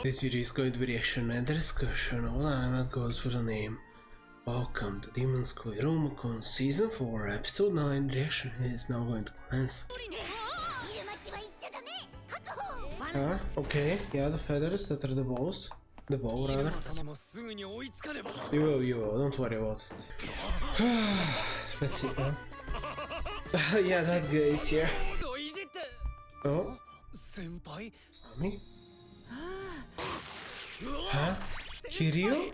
This video is going to be reaction and discussion. All element goes for the name. Welcome to Demon School Iruma-kun Season 4, Episode 9. Reaction is now going to commence. Okay, yeah, the feathers that are the balls. The ball, rather. You will, don't worry about it. Let's see, yeah, that guy is here. Oh? Mommy? Huh? Kiryu?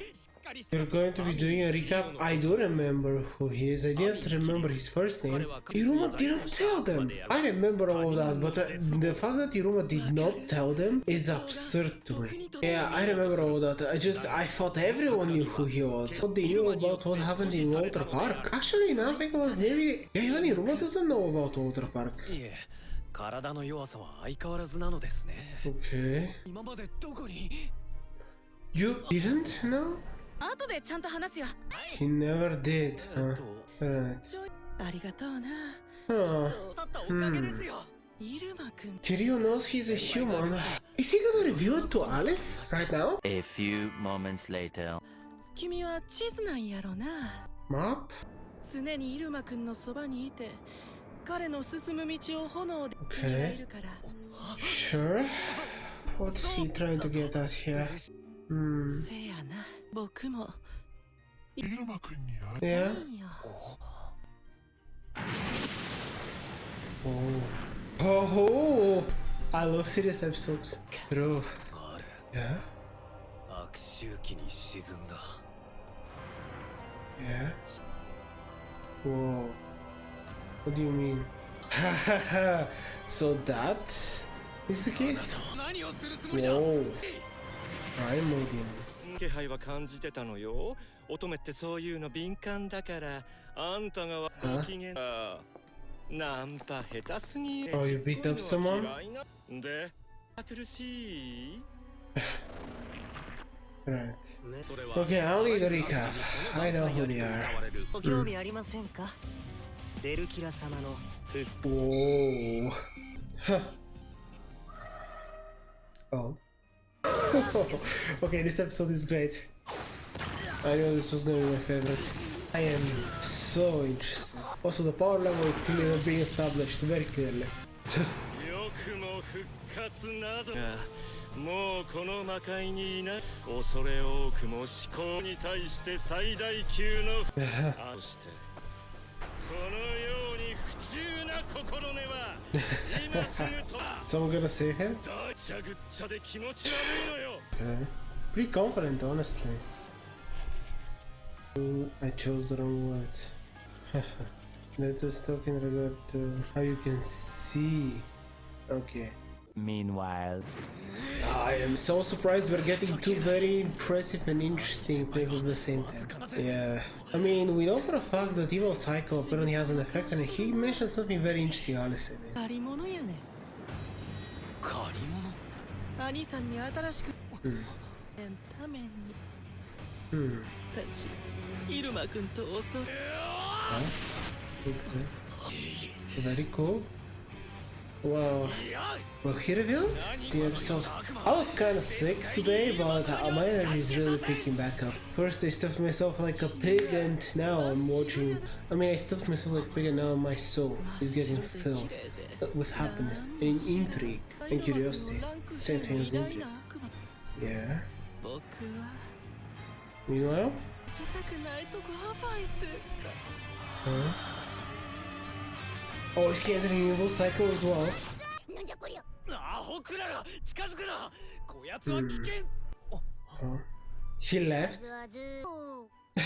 You're going to be doing a recap? I do remember who he is. I didn't remember his first name. Iruma didn't tell them. I remember all of that, but the fact that Iruma did not tell them is absurd to me. Yeah, I remember all that. I thought everyone knew who he was. What they knew about what happened in Water Park. Actually, now I think about it, maybe even Iruma doesn't know about Water Park. Okay. You didn't know? He never did, huh? Right. Huh. Kiryu knows he's a human. Is he gonna reveal it to Alice right now? A few moments later. Map? Okay. Sure. What's he trying to get at here? Yeah. Oh, I love serious episodes. Bro. Yeah. Yeah. Whoa. What do you mean? So that is the case? Whoa. I'm waiting. 気配は感じてたのよ。乙女ってそういうの敏感だから、あんたがご機嫌だ。ナンパ下手すぎ。Oh, you beat up someone? で、苦しい。Right. Okay, I'll need a recap. I know who they are. Whoa. Huh. Oh. Okay, this episode is great. I know this was gonna be my favorite. I am so interested. Also, the power level is clearly being established very clearly. もうこの魔界にいない恐れ多くも思考に対して最大級のそしてこのように不忠な心根は今すぐと Someone gonna save him? 大茶ぐっちゃで気持ち悪いのよ Pretty confident, honestly. I chose the wrong words. Let us talk in regard to how you can see. Okay. Meanwhile, I am so surprised we're getting two very impressive and interesting things at the same time. Yeah. I mean, we know for a fact that Evil Psycho apparently has an effect, and he mentioned something very interesting, honestly. Huh? Okay. Very cool. Wow. Well, he revealed the episode. I was kinda sick today, but my energy is really picking back up. First I stuffed myself like a pig, and now I'm watching... I stuffed myself like a pig, and now my soul is getting filled with happiness and intrigue and curiosity. Same thing as intrigue. Yeah. Meanwhile? Huh? Oh, is he entering Evil Psycho as well? Huh? She left?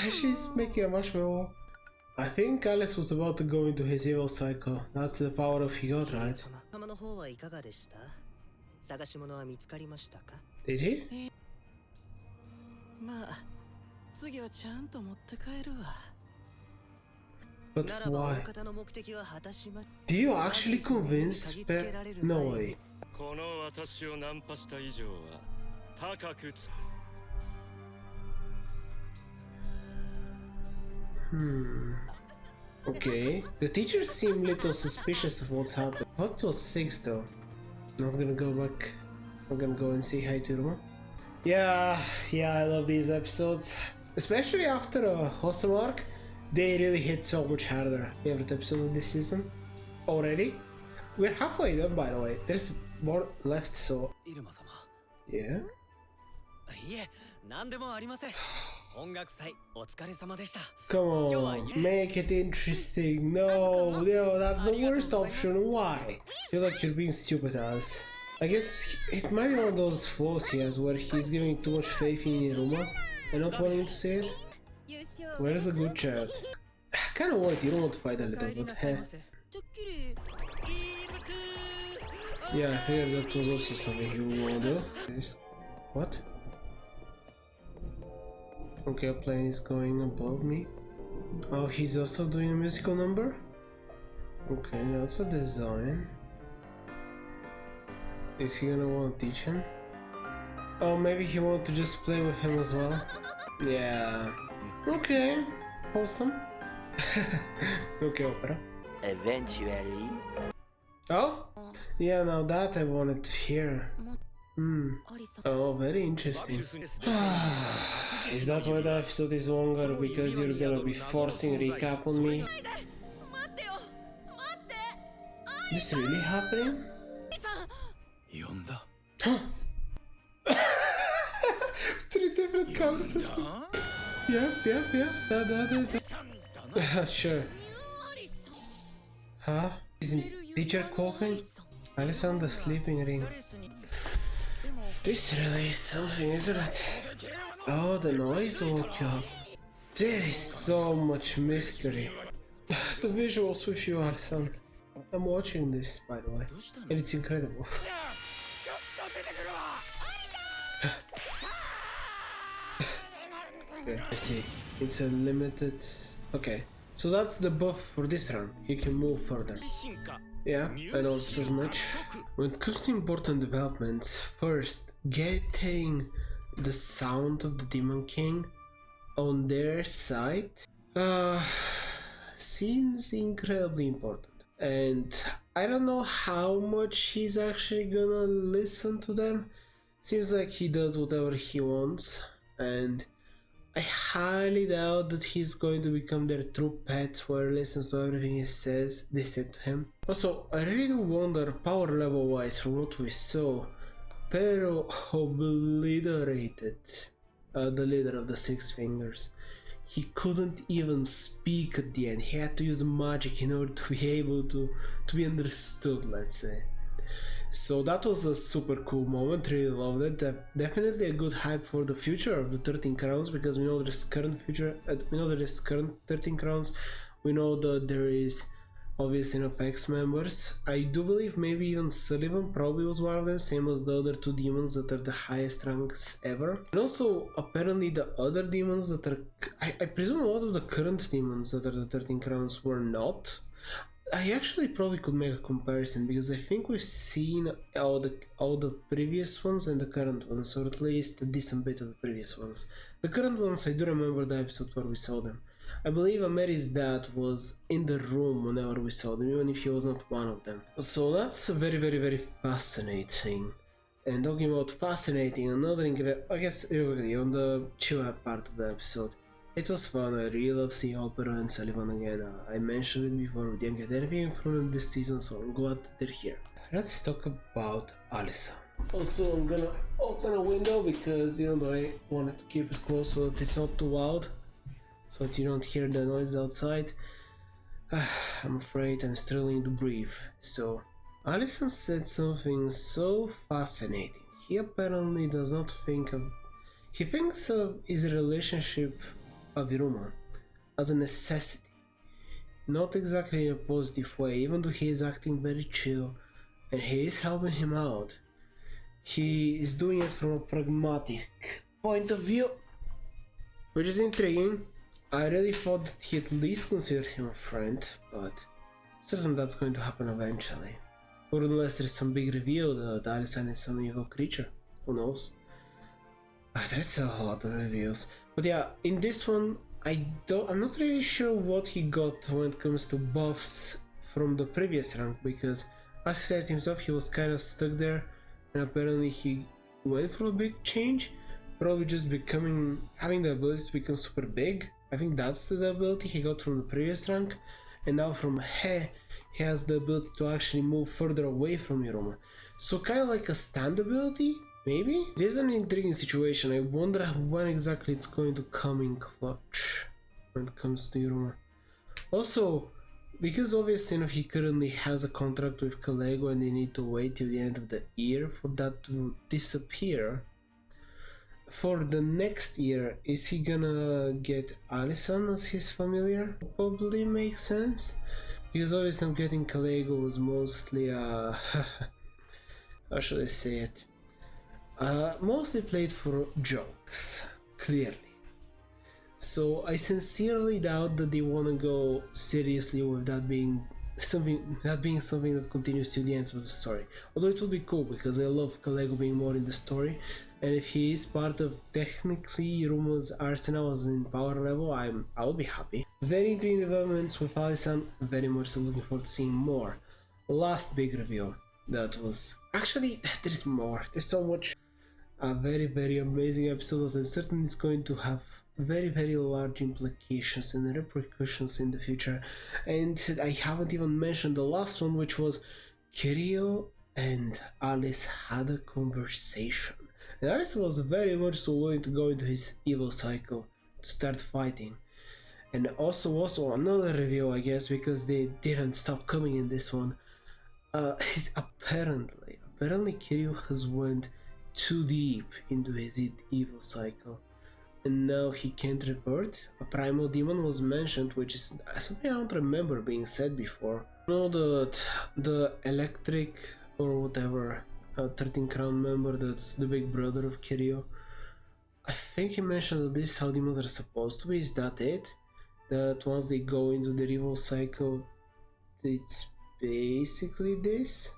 She's making a marshmallow. I think Alice was about to go into his Evil Psycho. That's the power of God, right? Did he? But why? Do you actually convince No way. Okay. The teachers seem little suspicious of what's happened. What was 6 though? Not gonna go back. I'm gonna go and say hi to Iruma. Yeah, yeah, I love these episodes. Especially after a wholesome arc, they really hit so much harder. Favorite episode of this season? Already? We're halfway done, by the way. There's more left, so... Yeah? いえ、何でもありません。音楽祭お疲れ様でした。 Come on, make it interesting. No, no, that's the worst option. Why? I feel like you're being stupid, Alice. I guess it might be one of those flaws he has where he's giving too much faith in Iruma and not wanting to say it. Where's a good chat? I kinda wanted Iruma to fight a little, but heh. Yeah, I figured that was also something he would wanna do. What? Okay, a plane is going above me. Oh, he's also doing a musical number? Okay, that's a design. Is he gonna want to teach him? Oh, maybe he wanted to just play with him as well? Yeah. Okay, wholesome. Okay, opera. Eventually. Oh? Yeah, now that I wanted to hear. Oh, very interesting. Is that why the episode is longer? Because you're gonna be forcing recap on me? This really happening? Huh? 3 different camera perspectives. Yeah. Sure. Huh? Isn't teacher calling? Alison, the sleeping ring. This really is something, isn't it? Oh, the noise woke you up. There is so much mystery. The visuals with you, Alison. I'm watching this, by the way, and it's incredible. Okay, I see. It's a limited... Okay, so that's the buff for this run. He can move further. Yeah, I noticed as much. When it comes to important developments, first, getting the sound of the Demon King on their side seems incredibly important. And I don't know how much he's actually gonna listen to them. Seems like he does whatever he wants, and I highly doubt that he's going to become their true pet where he listens to everything they said to him. Also, I really do wonder, power level wise, from what we saw, Pero obliterated the leader of the Six Fingers. He couldn't even speak at the end. He had to use magic in order to be able to be understood, let's say. So that was a super cool moment, really loved it. Definitely a good hype for the future of the 13 Crowns, because we know there's current 13 Crowns. We know that there is obviously enough X members. I do believe maybe even Sullivan probably was one of them, same as the other 2 demons that are the highest ranks ever. And also apparently the other demons that are, I presume a lot of the current demons that are the 13 Crowns were not. I actually probably could make a comparison, because I think we've seen all the previous ones and the current ones, or at least a decent bit of the previous ones. The current ones, I do remember the episode where we saw them. I believe Ameri's dad was in the room whenever we saw them, even if he was not one of them. So that's very, very, very fascinating. And talking about fascinating, another I guess really on the chill part of the episode. It was fun. I really love seeing Opera and Sullivan again. I mentioned it before, we didn't get anything from them this season, so I'm glad they're here. Let's talk about Alyssa. Also, I'm gonna open a window because, you know, I wanted to keep it closed so that it's not too loud, so that you don't hear the noise outside. I'm afraid I'm struggling to breathe. So, Allison said something so fascinating. He apparently does not think of... He thinks of his relationship of Iruma as a necessity, not exactly in a positive way. Even though he is acting very chill and he is helping him out, he is doing it from a pragmatic point of view, which is intriguing. I really thought that he at least considered him a friend, but certain that's going to happen eventually, or unless there's some big reveal that Alison is some evil creature. Who knows? There's a lot of reviews. But yeah, in this one, I'm not really sure what he got when it comes to buffs from the previous rank, because as he said himself, he was kind of stuck there, and apparently he went for a big change. probably just having the ability to become super big. I think that's the ability he got from the previous rank, and now from He, he has the ability to actually move further away from Iruma. So kind of like a stand ability, maybe? It is an intriguing situation. I wonder when exactly it's going to come in clutch when it comes to Iruma. Also, because obviously he currently has a contract with Kalego and they need to wait till the end of the year for that to disappear. For the next year, is he gonna get Alison as his familiar? Probably makes sense. Because obviously I'm getting Kalego was mostly how should I say it? Mostly played for jokes, clearly. So I sincerely doubt that they want to go seriously with that being something that continues to the end of the story. Although it would be cool because I love Kalego being more in the story, and if he is part of technically Iruma's arsenal as in power level, I'll be happy. Very intriguing developments with Alison, very much so looking forward to seeing more. Last big reveal that was actually there's more. There's so much. A very amazing episode that I'm certain is going to have very large implications and repercussions in the future. And I haven't even mentioned the last one, which was Kiryu and Alice had a conversation. And Alice was very much so willing to go into his evil cycle to start fighting. And also another reveal, I guess, because they didn't stop coming in this one. Apparently Kiryu has went too deep into his evil cycle, and now he can't revert. A primal demon was mentioned, which is something I don't remember being said before. I know that the electric or whatever 13 crown member, that's the big brother of Kiryu, I think he mentioned that this is how demons are supposed to be. Is that it? That once they go into the evil cycle, it's basically this?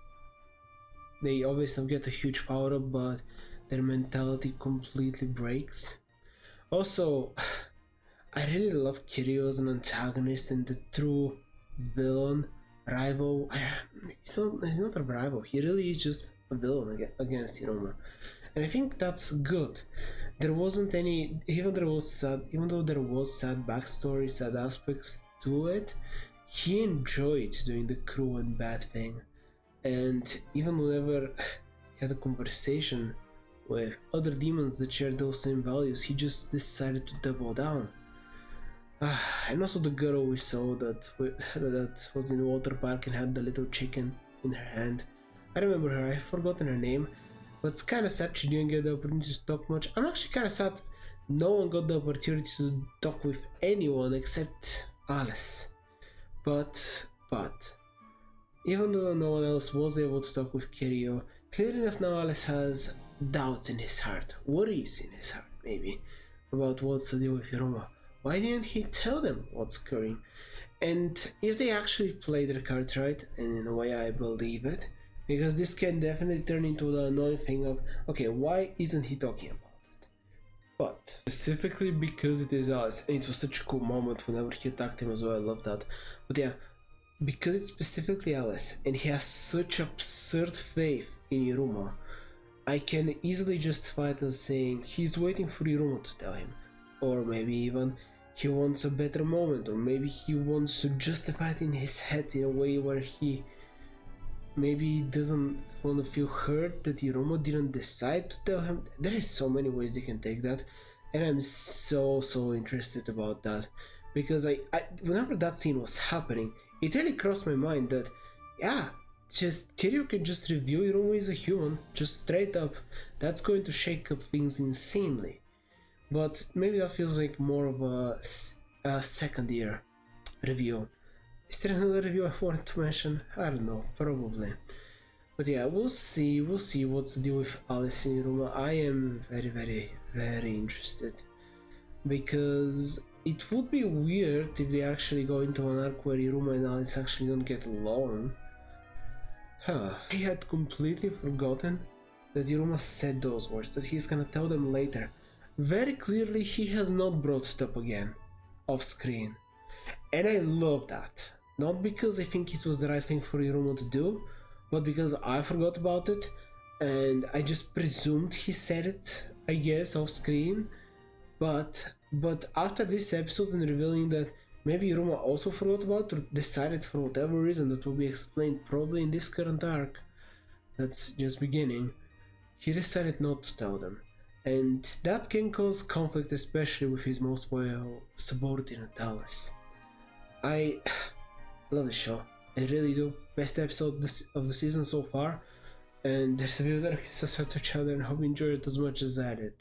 They obviously get a huge power up, but their mentality completely breaks. Also, I really love Kiryu as an antagonist and the true villain, rival. He's not a rival, he really is just a villain against Iruma. And I think that's good. There wasn't any, even though there was sad backstory, sad aspects to it, he enjoyed doing the cruel and bad thing. And even whenever he had a conversation with other demons that share those same values, he just decided to double down. And also the girl we saw that was in the water park and had the little chicken in her hand. I remember her, I've forgotten her name, but it's kind of sad she didn't get the opportunity to talk much. I'm actually kind of sad no one got the opportunity to talk with anyone except Alice. But even though no one else was able to talk with Kiryu, clearly enough now Alice has doubts in his heart, worries in his heart maybe, about what's to do with Iruma. Why didn't he tell them what's occurring? And if they actually play their cards right, and in a way I believe it, because this can definitely turn into the annoying thing of, okay, why isn't he talking about it? But specifically because it is Alice, and it was such a cool moment whenever he attacked him as well, I love that. But yeah, because it's specifically Alice, and he has such absurd faith in Iruma, I can easily justify it as saying he's waiting for Iruma to tell him. Or maybe even he wants a better moment, or maybe he wants to justify it in his head in a way where he maybe doesn't want to feel hurt that Iruma didn't decide to tell him. There is so many ways they can take that, and I'm so interested about that, because I whenever that scene was happening, it really crossed my mind that, yeah, just Kiryu can just review Iruma as a human, just straight up. That's going to shake up things insanely. But maybe that feels like more of a second year review. Is there another review I wanted to mention? I don't know, probably. But yeah, we'll see what's the deal with Alice and Iruma. I am very interested, because it would be weird if they actually go into an arc where Iruma and Alice actually don't get along. I had completely forgotten that Iruma said those words, that he's gonna tell them later. Very clearly he has not brought it up again, off screen. And I love that. Not because I think it was the right thing for Iruma to do, but because I forgot about it, and I just presumed he said it I guess, off screen. But after this episode and revealing that maybe Iruma also forgot about or decided for whatever reason that will be explained probably in this current arc that's just beginning, he decided not to tell them. And that can cause conflict, especially with his most loyal subordinate Alice. I love the show. I really do. Best episode of the season so far. And there's a view that I can subscribe to each other and hope you enjoy it as much as I did.